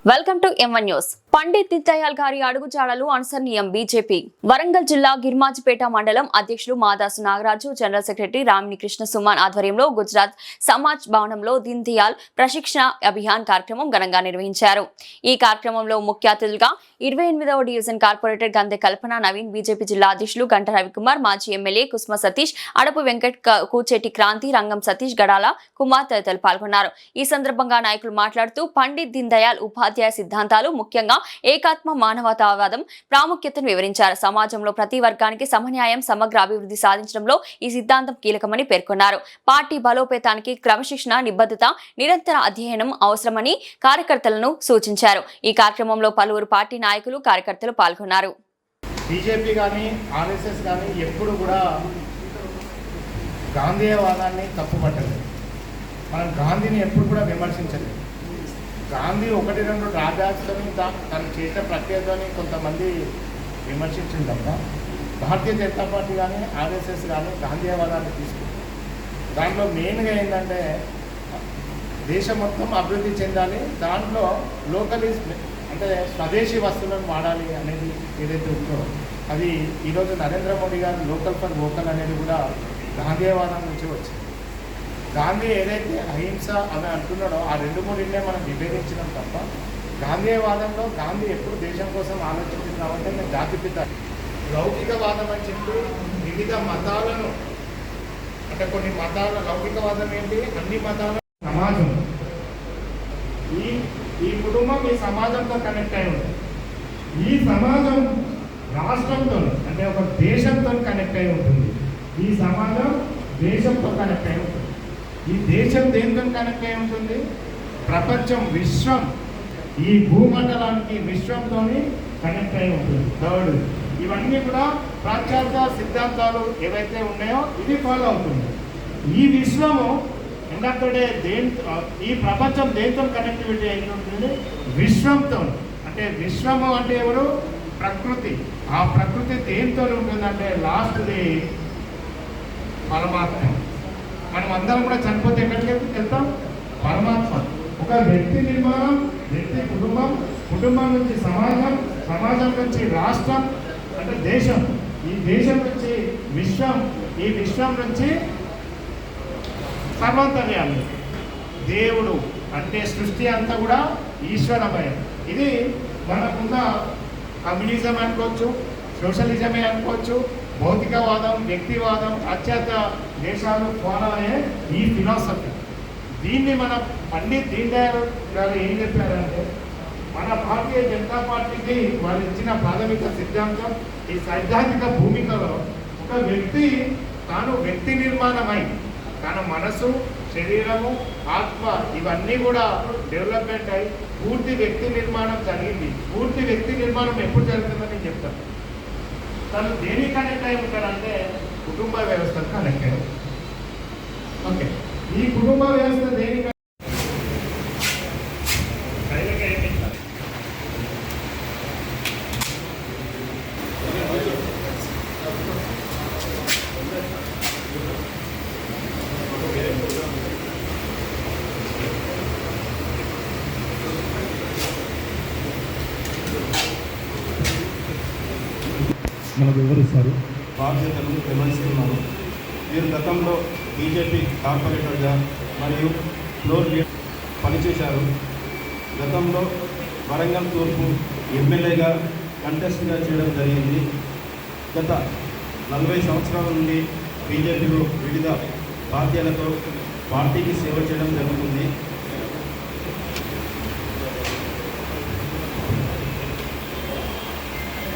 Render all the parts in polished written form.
Welcome to M1 news. Pandit Deen Dayal గారి అడుగుజాడలు అనుసరణీయం. BJP Warangal జిల్లా గిర్మాజిపేట మండలం అధ్యక్షులు మాదాసు నాగరాజు, జనరల్ సెక్రటరీ రామిని కృష్ణ సుమన్ ఆధ్వర్యంలో గుజరాత్ సమాజ్ భవనంలో దీన్ దయాళ్ ప్రశిక్షణ అభియాన్ కార్యక్రమం ఘనంగా నిర్వహించారు. ఈ కార్యక్రమంలో ముఖ్య అతిథులుగా 28వ డివిజన్ కార్పొరేటర్ గందె కల్పన నవీన్, బీజేపీ జిల్లా అధ్యక్షులు గంట రవికుమార్, మాజీ ఎమ్మెల్యే కుస్మ సతీష్, అడపు వెంకట్, కూచేటి క్రాంతి, రంగం సతీష్, గడాల కుమార్ తదితరులు పాల్గొన్నారు. ఈ సందర్భంగా నాయకులు మాట్లాడుతూ పండిత్ దీన్ దయాళ్ ఉపాధ్యాయ సిద్ధాంతాలు, ముఖ్యంగా ఏకాత్మ మానవతావాదం ప్రాముఖ్యతను వివరించారు. సమాజంలో ప్రతి వర్గానికి సమన్యాయం, సమగ్ర అభివృద్ధి సాధించడంలో ఈ సిద్ధాంతం కీలకమని పేర్కొన్నారు. పార్టీ బలోపేతానికి క్రమశిక్షణ, నిబద్ధత, నిరంతర అధ్యయనం అవసరమని కార్యకర్తలను సూచించారు. ఈ కార్యక్రమంలో పలువురు పార్టీ నాయకులు, కార్యకర్తలు పాల్గొన్నారు. బీజేపీ కానీ ఆర్ఎస్ఎస్ కానీ ఎప్పుడు కూడా గాంధీయవాదాన్ని తప్పుపట్టలేదు. మనం గాంధీని ఎప్పుడు కూడా విమర్శించలేదు. గాంధీ 1-2 డ్రాబ్యాక్స్ని తను చేసిన ప్రక్రియతోని కొంతమంది విమర్శించింది తప్ప భారతీయ జనతా పార్టీ కానీ ఆర్ఎస్ఎస్ కానీ గాంధీయవాదాన్ని తీసుకుంది. దాంట్లో మెయిన్గా ఏంటంటే దేశం మొత్తం అభివృద్ధి చెందాలి, దాంట్లో లోకలిస్ట్ అంటే స్వదేశీ వస్తువులను వాడాలి అనేది ఏదైతే ఉందో అది ఈరోజు నరేంద్ర మోడీ గారు లోకల్ ఫర్ వోకల్ అనేది కూడా గాంధీయవాదం నుంచి వచ్చింది. గాంధీ ఏదైతే అహింస అని అంటున్నాడో ఆ 2-3 మనం విభేదించడం తప్ప గాంధీయవాదంలో గాంధీ ఎప్పుడు దేశం కోసం ఆలోచించింది కాబట్టి నేను జాతిపిత. లౌకికవాదం అని చెప్పి వివిధ మతాలను అంటే కొన్ని మతాల లౌకికవాదం ఏంటి, అన్ని మతాల సమాజం, ఈ కుటుంబం ఈ సమాజంతో కనెక్ట్ అయి ఉంటుంది. ఈ సమాజం రాష్ట్రంతో అంటే ఒక దేశంతో కనెక్ట్ అయి ఉంటుంది. ఈ సమాజం దేశంతో కనెక్ట్ అయి ఉంటుంది. ఈ దేశం దేంతో కనెక్ట్ అయి ఉంటుంది? ప్రపంచం, విశ్వం, ఈ భూమండలానికి విశ్వంతో కనెక్ట్ అయి ఉంటుంది. థర్డ్, ఇవన్నీ కూడా పాశ్చాత్య సిద్ధాంతాలు ఏవైతే ఉన్నాయో ఇది ఫాలో అవుతుంది. ఈ విశ్వము ఎందుకంటే ఈ ప్రపంచం దేంతో కనెక్టివిటీ అయి ఉంటుంది? విశ్వంతో. అంటే విశ్వము అంటే ఎవరు? ప్రకృతి. ఆ ప్రకృతి దేంతో ఉంటుందంటే లాస్ట్ది పరమాత్మ. మనం అందరం కూడా చనిపోతే ఎక్కడికి వెళ్తాం? పరమాత్మ. ఒక వ్యక్తి నిర్మాణం, వ్యక్తి కుటుంబం, కుటుంబం నుంచి సమాజం, సమాజం నుంచి రాష్ట్రం అంటే దేశం, ఈ దేశం నుంచి విశ్వం, ఈ విశ్వం నుంచి సర్వాంతర్యామి దేవుడు. అంటే సృష్టి అంతా కూడా ఈశ్వరమయం. ఇది మనకున్న కమ్యూనిజం అనుకోవచ్చు, సోషలిజమే అనుకోవచ్చు, భౌతికవాదం, వ్యక్తివాదం, పాశ్చాత్య దేశాలు ఫాలో అయ్యే ఈ ఫిలాసఫీ. దీన్ని మన పండిత్ దీన్ దయాళ్ గారు ఏం చెప్పారంటే మన భారతీయ జనతా పార్టీకి వాళ్ళు ఇచ్చిన ప్రాథమిక సిద్ధాంతం, ఈ సైద్ధాంతిక భూమికలో ఒక వ్యక్తి తాను వ్యక్తి నిర్మాణమై తన మనసు, శరీరము, ఆత్మ ఇవన్నీ కూడా డెవలప్మెంట్ అయి పూర్తి వ్యక్తి నిర్మాణం జరిగింది. పూర్తి వ్యక్తి నిర్మాణం ఎప్పుడు జరుగుతుందని నేను చెప్తాను. తను దేనికి కనెక్ట్ అయి ఉంటారంటే కుటుంబ వ్యవస్థకు కనెక్ట్ అయ్యారు. ఓకే, ఈ కుటుంబ వ్యవస్థ దేనికి మనకు వివరిస్తారు. బాధ్యతలను నిర్వహిస్తున్నారు. వీరు గతంలో బీజేపీ కార్పొరేటర్గా మరియు ఫ్లోర్ లీడర్ పనిచేశారు. గతంలో వరంగల్ తూర్పు ఎమ్మెల్యేగా కంటెస్ట్గా చేయడం జరిగింది. గత 40 సంవత్సరాల నుండి బీజేపీలో వివిధ పార్టీలతో పార్టీకి సేవ చేయడం జరుగుతుంది.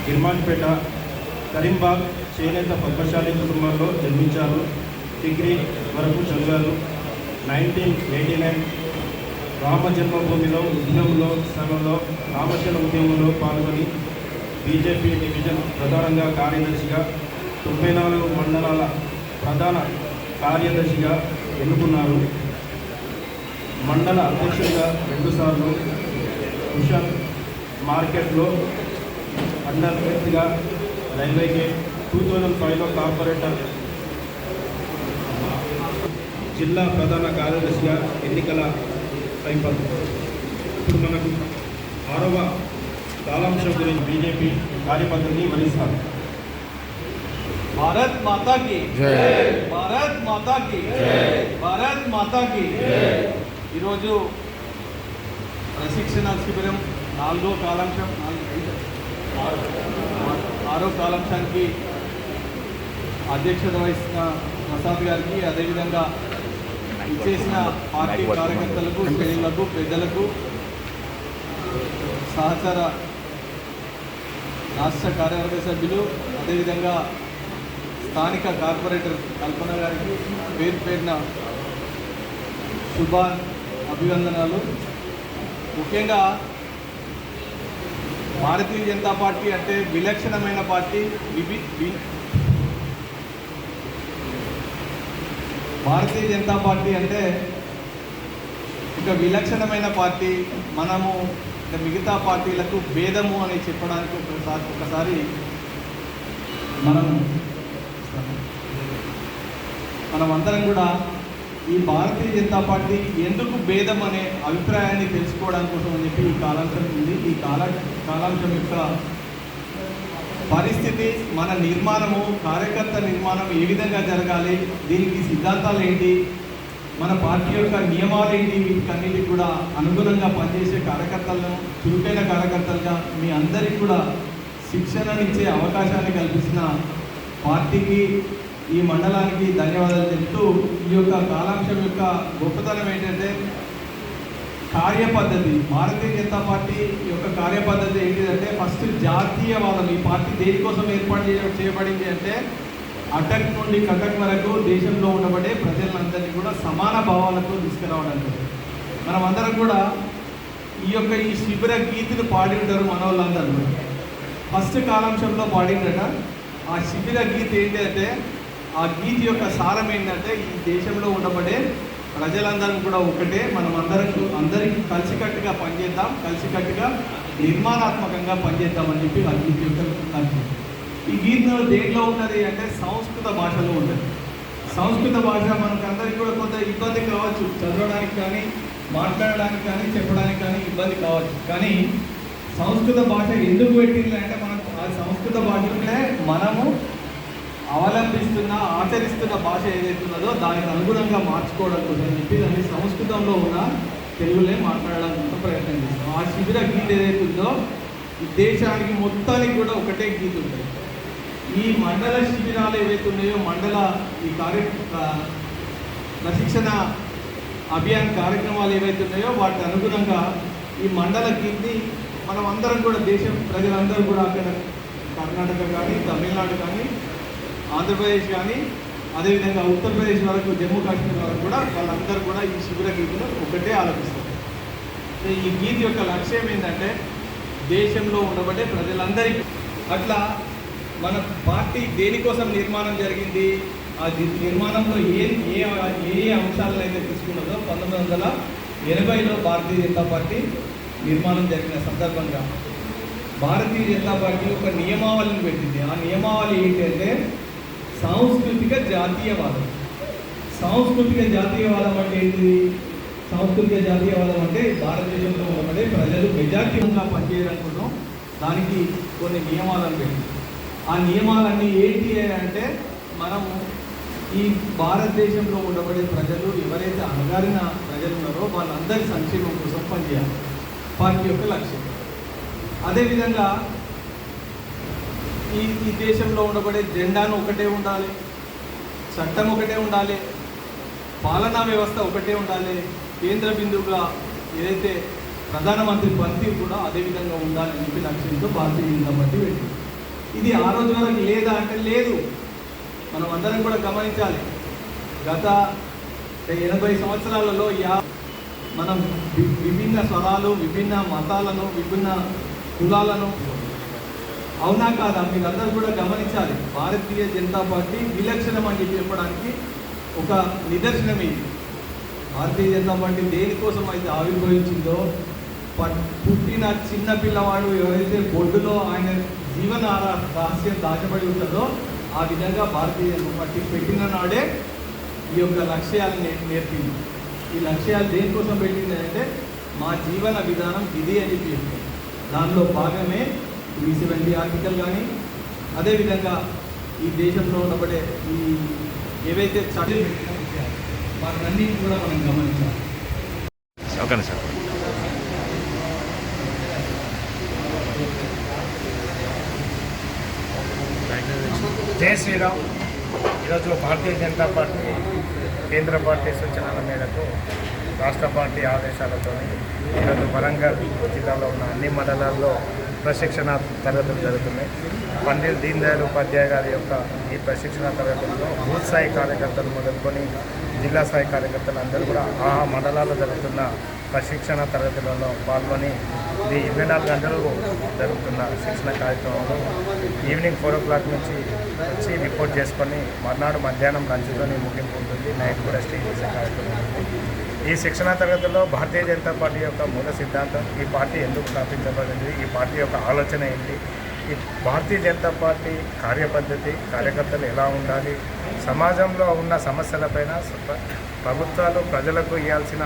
గిర్మాజిపేట కరీంబాగ్ చేనేత పద్మశాలి కుటుంబంలో జన్మించారు. డిగ్రీ వరకు చదివారు. 1989 రామ జన్మభూమిలో ఉద్యమంలో శ్రమంలో రామచంద్ర ఉద్యమంలో పాల్గొని బీజేపీ డివిజన్ ప్రధానంగా కార్యదర్శిగా 94 మండలాల ప్రధాన కార్యదర్శిగా ఎన్నుకున్నారు. మండల అధ్యక్షుడిగా 2 సార్లు, కుషన్ మార్కెట్లో అండర్ వ్యక్తిగా రైల్వే గేట్ 2005లో కార్పొరేటర్, జిల్లా ప్రధాన కార్యదర్శిగా ఎన్నికల అయిపోతుంది. ఇప్పుడు మనకు 6వ కాలాంశం గురించి బీజేపీ కార్యపద్ధతిని వివరిస్తారు. भारत माता की जय, भारत माता की जय, भारत माता की जय. ఈరోజు ప్రశిక్షణ శిబిరం 4వ కాలాంశం 6వ కాలాంశానికి అధ్యక్షత వహిస్తున్న ప్రసాద్ గారికి, అదేవిధంగా ఇచ్చేసిన పార్టీ కార్యకర్తలకు, శ్రేణులకు, పెద్దలకు, సహచర రాష్ట్ర కార్యవర్గ సభ్యులు, అదేవిధంగా స్థానిక కార్పొరేటర్ కల్పన గారికి పేరు పేరున అభివందనాలు. ముఖ్యంగా భారతీయ జనతా పార్టీ అంటే విలక్షణమైన పార్టీ. భారతీయ జనతా పార్టీ అంటే ఒక విలక్షణమైన పార్టీ. మనము మిగతా పార్టీలకు భేదము అని చెప్పడానికి ఒకసారి మనమందరం కూడా ఈ భారతీయ జనతా పార్టీ ఎందుకు భేదం అనే అభిప్రాయాన్ని తెలుసుకోవడానికి కోసం అని చెప్పి ఈ కాలాంశం ఉంది. ఈ కాలాంశం యొక్క పరిస్థితి, మన నిర్మాణము, కార్యకర్త నిర్మాణం ఏ విధంగా జరగాలి, దీనికి సిద్ధాంతాలు ఏంటి, మన పార్టీ యొక్క నియమాలు ఏంటి, వీటికన్నిటికి కూడా అనుగుణంగా పనిచేసే కార్యకర్తలను, చురుకైన కార్యకర్తలుగా మీ అందరికీ కూడా శిక్షణనిచ్చే అవకాశాన్ని కల్పించిన పార్టీకి, ఈ మండలానికి ధన్యవాదాలు చెప్తూ, ఈ యొక్క కాలాంశం యొక్క గొప్పతనం ఏంటంటే కార్యపద్ధతి. భారతీయ జనతా పార్టీ యొక్క కార్యపద్ధతి ఏంటిదంటే ఫస్ట్ జాతీయవాదం. ఈ పార్టీ దేనికోసం ఏర్పాటు చేయబడింది అంటే అటక్ నుండి కటక్ వరకు దేశంలో ఉండబడే ప్రజలందరినీ కూడా సమాన భావాలతో తీసుకురావడానికి. మనం అందరం కూడా ఈ శిబిర గీతిని పాడి ఉంటారు మన వాళ్ళందరూ. ఫస్ట్ కాలాంశంలో పాడిందట. ఆ శిబిర గీతి ఏంటంటే, ఆ గీతి యొక్క సారం ఏంటంటే ఈ దేశంలో ఉండబడే ప్రజలందరం కూడా ఒకటే, మనం అందరికీ కలిసికట్టుగా పనిచేద్దాం, కలిసికట్టుగా నిర్మాణాత్మకంగా పనిచేద్దామని చెప్పి ఆ గీతి యొక్క లక్ష్యం. ఈ గీతిలో దేంట్లో ఉన్నది అంటే సంస్కృత భాషలో ఉంటుంది. సంస్కృత భాష మనకందరికీ కూడా కొంత ఇబ్బంది కావచ్చు, చదవడానికి కానీ, మాట్లాడడానికి కానీ, చెప్పడానికి కానీ ఇబ్బంది కావచ్చు. కానీ సంస్కృత భాష ఎందుకు పెట్టింది అంటే మనకు ఆ సంస్కృత భాషనే మనము ఆచరిస్తున్న భాష ఏదైతే ఉన్నదో దానికి అనుగుణంగా మార్చుకోవడం కోసం చెప్పి దాన్ని సంస్కృతంలో ఉన్న తెలుగులే మాట్లాడడానికి ప్రయత్నం చేస్తాం. ఆ శిబిర గీత ఏదైతే ఉందో ఈ దేశానికి మొత్తానికి కూడా ఒకటే గీత ఉంటుంది. ఈ మండల శిబిరాలు ఏవైతే ఉన్నాయో, మండల ఈ ప్రశిక్షణ అభియాన్ కార్యక్రమాలు ఏవైతే ఉన్నాయో వాటికి అనుగుణంగా ఈ మండల గీతిని మనం అందరం కూడా, దేశం ప్రజలందరూ కూడా అక్కడ కర్ణాటక కానీ, తమిళనాడు కానీ, ఆంధ్రప్రదేశ్ కానీ, అదేవిధంగా ఉత్తరప్రదేశ్ వరకు, జమ్మూ కాశ్మీర్ వరకు కూడా వాళ్ళందరూ కూడా ఈ శిబిర గీతను ఒకటే ఆలోచిస్తారు. ఈ గీతి యొక్క లక్ష్యం ఏంటంటే దేశంలో ఉండబడే ప్రజలందరికీ. అట్లా మన పార్టీ దేనికోసం నిర్మాణం జరిగింది, ఆ నిర్మాణంలో ఏ అంశాలను అయితే తీసుకున్నదో 1980లో భారతీయ జనతా పార్టీ నిర్మాణం జరిగిన సందర్భంగా భారతీయ జనతా పార్టీ ఒక నియమావళిని పెట్టింది. ఆ నియమావళి ఏంటంటే సాంస్కృతిక జాతీయవాదం. సాంస్కృతిక జాతీయవాదం అంటే ఏంటిది? సాంస్కృతిక జాతీయవాదం అంటే భారతదేశంలో ఉన్నప్పుడే ప్రజలు మెజారిటీగా పనిచేయాలనుకుంటాం, దానికి కొన్ని నియమాలను పెట్టింది. ఆ నియమాలన్నీ ఏంటి అంటే మనము ఈ భారతదేశంలో ఉండబడే ప్రజలు ఎవరైతే అణగారిన ప్రజలు ఉన్నారో వాళ్ళందరి సంక్షేమం కోసం పనిచేయాలి, పార్టీ యొక్క లక్ష్యం. అదేవిధంగా ఈ దేశంలో ఉండబడే జెండాను ఒకటే ఉండాలి, చట్టం ఒకటే ఉండాలి, పాలనా వ్యవస్థ ఒకటే ఉండాలి, కేంద్ర బిందువుగా ఏదైతే ప్రధానమంత్రి పనితీరు కూడా అదేవిధంగా ఉండాలని చెప్పి లక్ష్యంతో భారతీయ జనతా పార్టీ పెట్టింది. ఇది ఆ రోజు వరకు లేదా అంటే లేదు. మనం అందరం కూడా గమనించాలి, గత 80 సంవత్సరాలలో మనం విభిన్న స్వరాలు, విభిన్న మతాలను, విభిన్న కులాలను, అవునా కాదా మీరందరూ కూడా గమనించాలి. భారతీయ జనతా పార్టీ విలక్షణం అని చెప్పడానికి ఒక నిదర్శనం ఇది. భారతీయ జనతా పార్టీ దేనికోసం అయితే ఆవిర్భవించిందో, పుట్టిన చిన్న పిల్లవాడు ఎవరైతే బొడ్డులో ఆయన జీవన రహస్యం దాచబడి ఉంటుందో ఆ విధంగా భారతీయ జనతా పార్టీ పెట్టిన నాడే ఈ యొక్క లక్ష్యాలను నేర్పింది. ఈ లక్ష్యాలు దేనికోసం పెట్టింది అంటే మా జీవన విధానం ఇది అని చెప్పి. దానిలో భాగమే V70 ఆర్టికల్ కానీ అదేవిధంగా ఈ దేశంలో ఉండబడే ఈ ఏవైతే చర్యలు వాటినన్నీ కూడా మనం గమనించాలి. Okay sir. జై శ్రీరామ్. ఈరోజు భారతీయ జనతా పార్టీ కేంద్ర పార్టీ సూచనల మేరకు రాష్ట్ర పార్టీ ఆదేశాలతో ఈరోజు వరంగల్ జిల్లాలో ఉన్న అన్ని మండలాల్లో ప్రశిక్షణ తరగతులు జరుగుతున్నాయి. పండిట్ దీన్ దయాళ్ ఉపాధ్యాయ గారి యొక్క ఈ ప్రశిక్షణ తరగతుల్లో బూత్ స్థాయి కార్యకర్తలు మొదలుకొని జిల్లా స్థాయి కార్యకర్తలు అందరూ కూడా ఆ మండలాల్లో జరుగుతున్న ప్రశిక్షణ తరగతులలో పాల్గొని ఇది 24 గంటలు జరుగుతున్న శిక్షణ కార్యక్రమంలో ఈవినింగ్ 4 o'clock నుంచి వచ్చి రిపోర్ట్ చేసుకొని మర్నాడు మధ్యాహ్నం లంచ్తో ముగింపు ఉంటుంది. నైట్ కూడా స్టే చేసే కార్యక్రమం ఉంటుంది. ఈ శిక్షణ తరగతిలో భారతీయ జనతా పార్టీ యొక్క మూల సిద్ధాంతం, ఈ పార్టీ ఎందుకు స్థాపించబడింది, ఈ పార్టీ యొక్క ఆలోచన ఏంటి, ఈ భారతీయ జనతా పార్టీ కార్యపద్ధతి, కార్యకర్తలు ఎలా ఉండాలి, సమాజంలో ఉన్న సమస్యలపైన ప్రభుత్వాలు ప్రజలకు ఇవ్వాల్సిన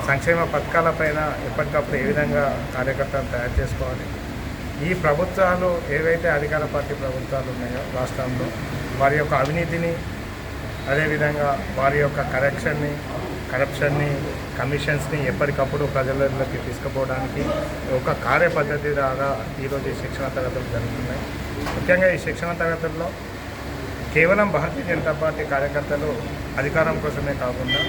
సంక్షేమ పథకాలపైన ఎప్పటికప్పుడు ఏ విధంగా కార్యకర్తలు తయారు చేసుకోవాలి, ఈ ప్రభుత్వాలు ఏవైతే అధికార పార్టీ ప్రభుత్వాలు ఉన్నాయో రాష్ట్రంలో వారి యొక్క అవినీతిని, అదేవిధంగా వారి యొక్క కరప్షన్ని కమిషన్స్ని ఎప్పటికప్పుడు ప్రజలలోకి తీసుకుపోవడానికి ఒక కార్యపద్ధతి ద్వారా ఈరోజు ఈ శిక్షణ తరగతులు జరుగుతున్నాయి. ముఖ్యంగా ఈ శిక్షణ తరగతుల్లో కేవలం భారతీయ జనతా పార్టీ కార్యకర్తలు అధికారం కోసమే కాకుండా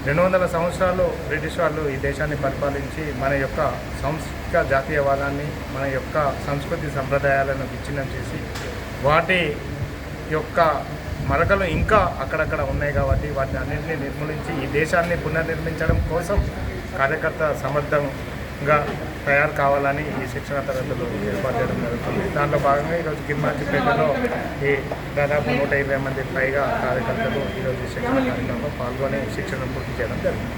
200 సంవత్సరాలు బ్రిటిష్ వాళ్ళు ఈ దేశాన్ని పరిపాలించి మన యొక్క సాంస్కృతిక జాతీయవాదాన్ని, మన యొక్క సంస్కృతి సంప్రదాయాలను విచ్ఛిన్నం చేసి వాటి యొక్క మరకలు ఇంకా అక్కడక్కడ ఉన్నాయి కాబట్టి వాటిని అన్నింటినీ నిర్మూలించి ఈ దేశాన్ని పునర్నిర్మించడం కోసం కార్యకర్త సమర్థంగా తయారు కావాలని ఈ శిక్షణ తరగతులు ఏర్పాటు చేయడం జరుగుతుంది. దాంట్లో భాగంగా ఈరోజు గిరిమాచిపేటలో ఈ దాదాపు 120 మంది పైగా కార్యకర్తలు ఈరోజు శిక్షణ కార్యక్రమంలో పాల్గొని శిక్షణ పూర్తి చేయడం జరిగింది.